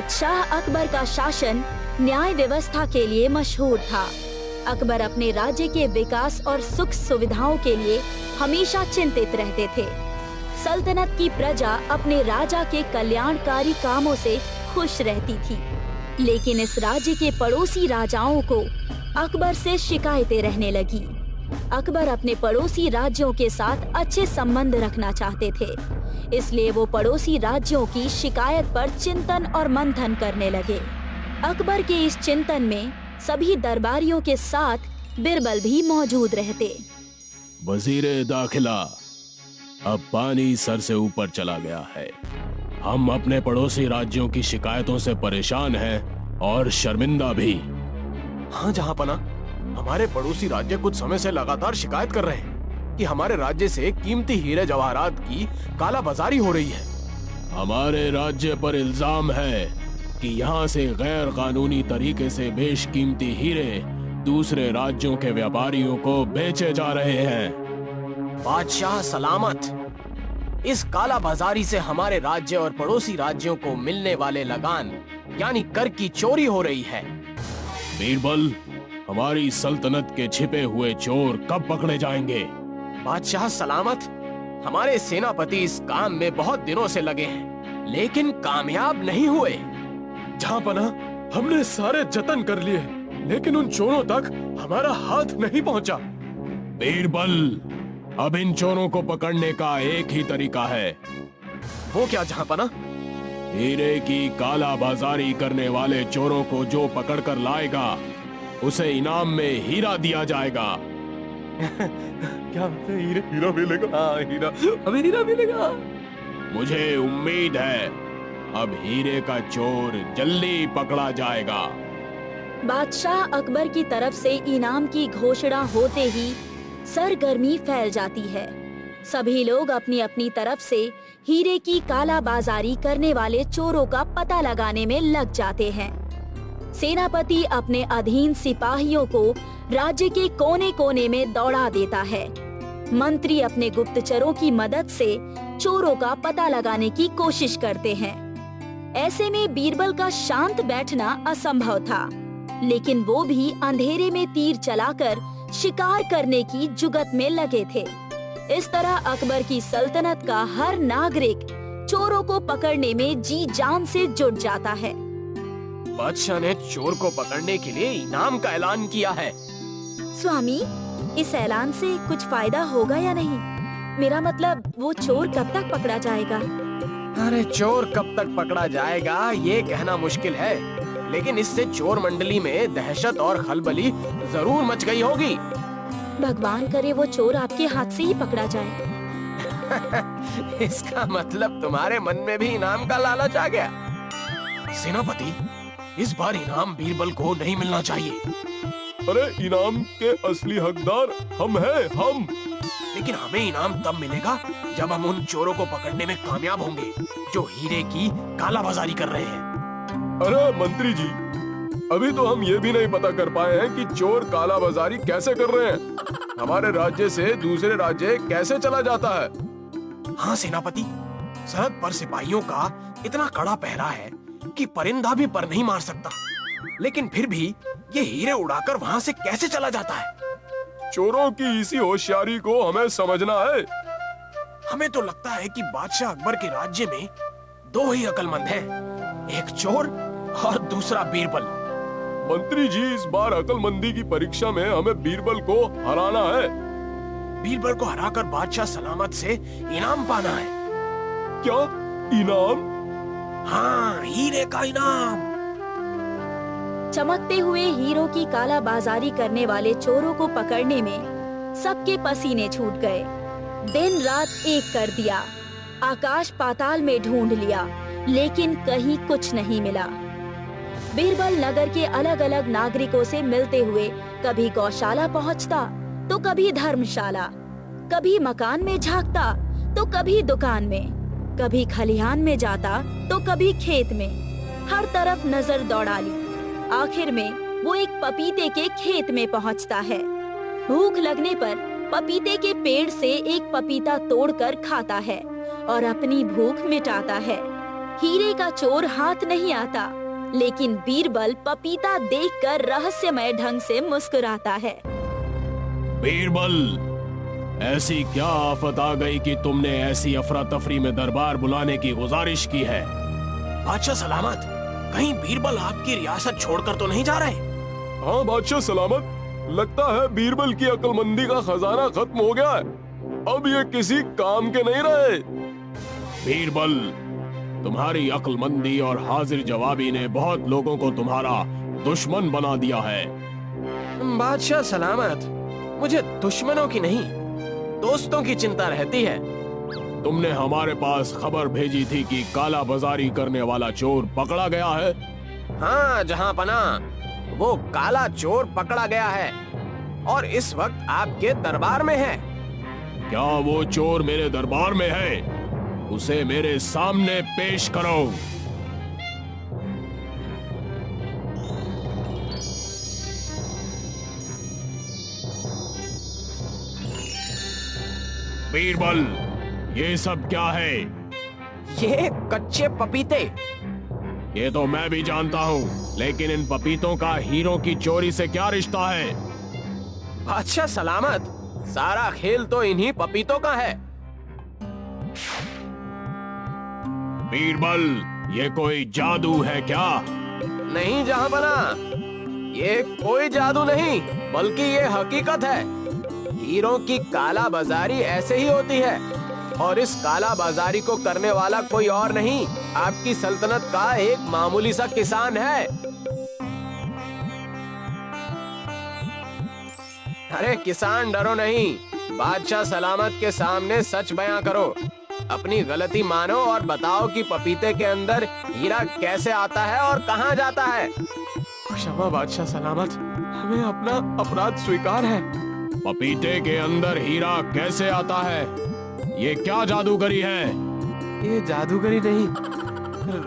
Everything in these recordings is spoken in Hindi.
बादशाह अकबर का शासन न्याय व्यवस्था के लिए मशहूर था। अकबर अपने राज्य के विकास और सुख सुविधाओं के लिए हमेशा चिंतित रहते थे। सल्तनत की प्रजा अपने राजा के कल्याणकारी कामों से खुश रहती थी, लेकिन इस राज्य के पड़ोसी राजाओं को अकबर से शिकायतें रहने लगी। अकबर अपने पड़ोसी राज्यों के साथ अच्छे संबंध रखना चाहते थे, इसलिए वो पड़ोसी राज्यों की शिकायत पर चिंतन और मंथन करने लगे। अकबर के इस चिंतन में सभी दरबारियों के साथ बिरबल भी मौजूद रहते। वजीरे दाखिला, अब पानी सर से ऊपर चला गया है। हम अपने पड़ोसी राज्यों की शिकायतों से परेशान हैं और शर्मिंदा भी। हाँ जहांपना, हमारे पड़ोसी राज्य कुछ समय से लगातार शिकायत कर रहे हैं कि हमारे राज्य से कीमती हीरे जवाहरात की काला बाजारी हो रही है। हमारे राज्य पर इल्जाम है कि यहाँ से गैर कानूनी तरीके से बेशकीमती हीरे दूसरे राज्यों के व्यापारियों को बेचे जा रहे हैं। बादशाह सलामत, इस काला बाजारी से हमारे राज्य और पड़ोसी राज्यों को मिलने वाले लगान यानी कर की चोरी हो रही है। बीरबल, हमारी सल्तनत के छिपे हुए चोर कब पकड़े जाएंगे? बादशाह सलामत, हमारे सेनापति इस काम में बहुत दिनों से लगे हैं, लेकिन कामयाब नहीं हुए। जहांपना, हमने सारे जतन कर लिए, लेकिन उन चोरों तक हमारा हाथ नहीं पहुंचा। बीरबल, अब इन चोरों को पकड़ने का एक ही तरीका है। वो क्या जहांपना? हीरे की काला बाजारी करने वाले चोरों को जो पकड़कर लाएगा, उसे इनाम में हीरा दिया जाएगा। क्या हीरा मिलेगा? हाँ, हीरा, हमें हीरा मिलेगा। मुझे उम्मीद है अब हीरे का चोर जल्दी पकड़ा जाएगा। बादशाह अकबर की तरफ से इनाम की घोषणा होते ही सरगर्मी फैल जाती है। सभी लोग अपनी अपनी तरफ से हीरे की काला बाजारी करने वाले चोरों का पता लगाने में लग जाते हैं। सेनापति अपने अधीन सिपाहियों को राज्य के कोने कोने में दौड़ा देता है। मंत्री अपने गुप्तचरों की मदद से चोरों का पता लगाने की कोशिश करते हैं। ऐसे में बीरबल का शांत बैठना असंभव था, लेकिन वो भी अंधेरे में तीर चलाकर शिकार करने की जुगत में लगे थे। इस तरह अकबर की सल्तनत का हर नागरिक चोरों को पकड़ने में जी जान से जुट जाता है। बादशाह ने चोर को पकड़ने के लिए इनाम का ऐलान किया है। स्वामी, इस ऐलान से कुछ फायदा होगा या नहीं? मेरा मतलब, वो चोर कब तक पकड़ा जाएगा? अरे चोर कब तक पकड़ा जाएगा ये कहना मुश्किल है, लेकिन इससे चोर मंडली में दहशत और खलबली जरूर मच गई होगी। भगवान करे वो चोर आपके हाथ से ही पकड़ा जाए। इसका मतलब तुम्हारे मन में भी इनाम का लालच आ गया। सेनापति, इस बार इनाम बीरबल को नहीं मिलना चाहिए। अरे इनाम के असली हकदार हम हैं, हम। लेकिन हमें इनाम तब मिलेगा जब हम उन चोरों को पकड़ने में कामयाब होंगे जो हीरे की कालाबाजारी कर रहे हैं। अरे मंत्री जी, अभी तो हम ये भी नहीं पता कर पाए हैं कि चोर कालाबाजारी कैसे कर रहे हैं। हमारे राज्य से दूसरे राज्य कैसे चला जाता है। हाँ सेनापति, सड़क पर सिपाहियों का इतना कड़ा पहरा है कि परिंदा भी पर नहीं मार सकता, लेकिन फिर भी ये हीरे उड़ाकर वहाँ से कैसे चला जाता है। चोरों की इसी होशियारी को हमें समझना है। हमें तो लगता है कि बादशाह अकबर के राज्य में दो ही अक्लमंद हैं, एक चोर और दूसरा बीरबल। मंत्री जी, इस बार अक्लमंदी की परीक्षा में हमें बीरबल को हराना है। बीरबल को हराकर बादशाह सलामत से इनाम पाना है। क्या इनाम? हाँ, हीरे का इनाम। चमकते हुए हीरों की काला बाजारी करने वाले चोरों को पकड़ने में सबके पसीने छूट गए। दिन रात एक कर दिया, आकाश पाताल में ढूंढ लिया, लेकिन कहीं कुछ नहीं मिला। बीरबल नगर के अलग अलग नागरिकों से मिलते हुए कभी गौशाला पहुंचता तो कभी धर्मशाला, कभी मकान में झांकता तो कभी दुकान में, कभी खलिहान में जाता तो कभी खेत में। हर तरफ नजर दौड़ा ली। आखिर में वो एक पपीते के खेत में पहुंचता है। भूख लगने पर पपीते के पेड़ से एक पपीता तोड़कर खाता है और अपनी भूख मिटाता है। हीरे का चोर हाथ नहीं आता, लेकिन बीरबल पपीता देखकर रहस्यमय ढंग से मुस्कुराता है। बीरबल, ऐसी क्या आफत आ गई कि तुमने ऐसी अफरा तफरी में दरबार बुलाने की गुजारिश की है? बादशाह सलामत, कहीं बीरबल आपकी रियासत छोड़कर तो नहीं जा रहे? हाँ बादशाह सलामत, लगता है बीरबल की अक्लमंदी का खजाना खत्म हो गया है। अब ये किसी काम के नहीं रहे। बीरबल, तुम्हारी अक्लमंदी और हाजिर जवाबी ने बहुत लोगों को तुम्हारा दुश्मन बना दिया है। बादशाह सलामत, मुझे दुश्मनों की नहीं, दोस्तों की चिंता रहती है। तुमने हमारे पास खबर भेजी थी कि काला बाजारी करने वाला चोर पकड़ा गया है। हाँ जहां पना, वो काला चोर पकड़ा गया है और इस वक्त आपके दरबार में है। क्या वो चोर मेरे दरबार में है? उसे मेरे सामने पेश करो। बीरबल, ये सब क्या है? ये कच्चे पपीते। ये तो मैं भी जानता हूँ, लेकिन इन पपीतों का हीरों की चोरी से क्या रिश्ता है? बादशाह सलामत, सारा खेल तो इन्हीं पपीतों का है। बीरबल, ये कोई जादू है क्या? नहीं जहांपना, ये कोई जादू नहीं, बल्कि ये हकीकत है। हीरों की काला बाजारी ऐसे ही होती है, और इस काला बाजारी को करने वाला कोई और नहीं, आपकी सल्तनत का एक मामूली सा किसान है। अरे किसान, डरो नहीं, बादशाह सलामत के सामने सच बयां करो, अपनी गलती मानो और बताओ कि पपीते के अंदर हीरा कैसे आता है और कहां जाता है। क्षमा बादशाह सलामत, हमें अपना अपराध स्वीकार है। पपीते के अंदर हीरा कैसे आता है? ये क्या जादूगरी है? ये जादूगरी नहीं,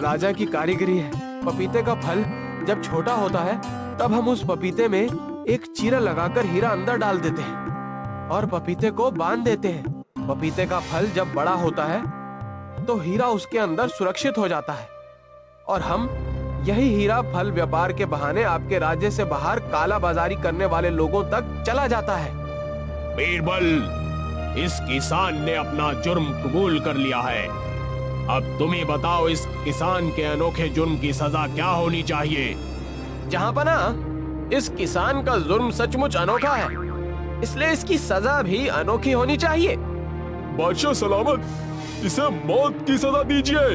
राजा की कारीगरी है। पपीते का फल जब छोटा होता है, तब हम उस पपीते में एक चीरा लगाकर हीरा अंदर डाल देते हैं और पपीते को बांध देते हैं। पपीते का फल जब बड़ा होता है, तो हीरा उसके अंदर सुरक्षित हो जाता है और हम यही हीरा फल व्यापार के बहाने आपके राज्य से बाहर काला बाजारी करने वाले लोगों तक चला जाता है। बीरबल, इस किसान ने अपना जुर्म कबूल कर लिया है। अब तुम ही बताओ, इस किसान के अनोखे जुर्म की सजा क्या होनी चाहिए? जहांपना, इस किसान का जुर्म सचमुच अनोखा है, इसलिए इसकी सजा भी अनोखी होनी चाहिए। बादशाह सलामत, इसे मौत की सजा दीजिए।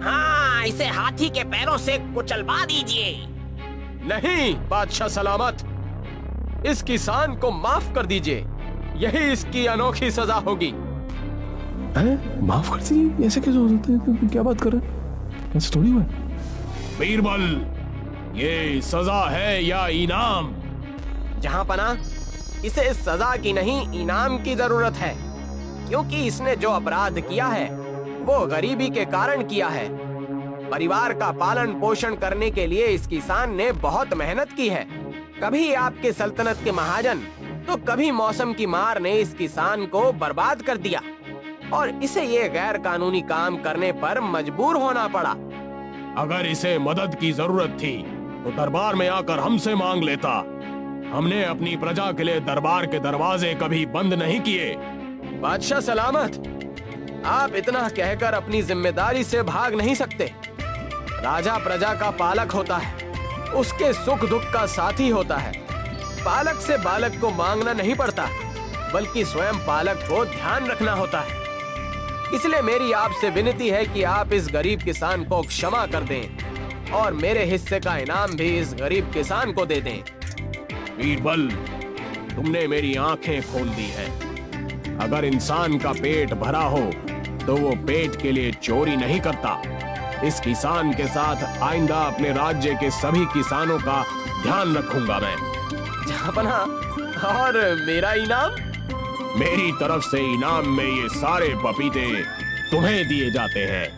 हाँ, इसे हाथी के पैरों से कुचलवा दीजिए। नहीं बादशाह सलामत, इस किसान को माफ कर दीजिए, यही इसकी अनोखी सजा होगी। माफ कर दीजिए, ऐसे कैसे हो सकता है? क्या बात कर रहे हैं? ऐसा थोड़ी हुआ है। बीरबल, ये सजा है या इनाम? जहांपना, इसे सजा की नहीं, इनाम की जरूरत है, क्योंकि इसने जो अपराध किया है वो गरीबी के कारण किया है। परिवार का पालन पोषण करने के लिए इस किसान ने बहुत मेहनत की है। कभी आपके सल्तनत के महाजन तो कभी मौसम की मार ने इस किसान को बर्बाद कर दिया और इसे ये गैर कानूनी काम करने पर मजबूर होना पड़ा। अगर इसे मदद की जरूरत थी तो दरबार में आकर हमसे मांग लेता। हमने अपनी प्रजा के लिए दरबार के दरवाजे कभी बंद नहीं किए। बादशाह सलामत, आप इतना कहकर अपनी जिम्मेदारी से भाग नहीं सकते। राजा प्रजा का पालक होता है, उसके सुख दुख का साथी होता है। पालक से बालक को मांगना नहीं पड़ता, बल्कि स्वयं पालक को ध्यान रखना होता है। इसलिए मेरी आपसे विनती है कि आप इस गरीब किसान को क्षमा कर दें और मेरे हिस्से का इनाम भी इस गरीब किसान को दे दें। बीरबल, तुमने मेरी आंखें खोल दी है। अगर इंसान का पेट भरा हो तो वो पेट के लिए चोरी नहीं करता। इस किसान के साथ आइंदा अपने राज्य के सभी किसानों का ध्यान रखूंगा मैं। जहांपना, और मेरा इनाम? मेरी तरफ से इनाम में ये सारे पपीते तुम्हें दिए जाते हैं।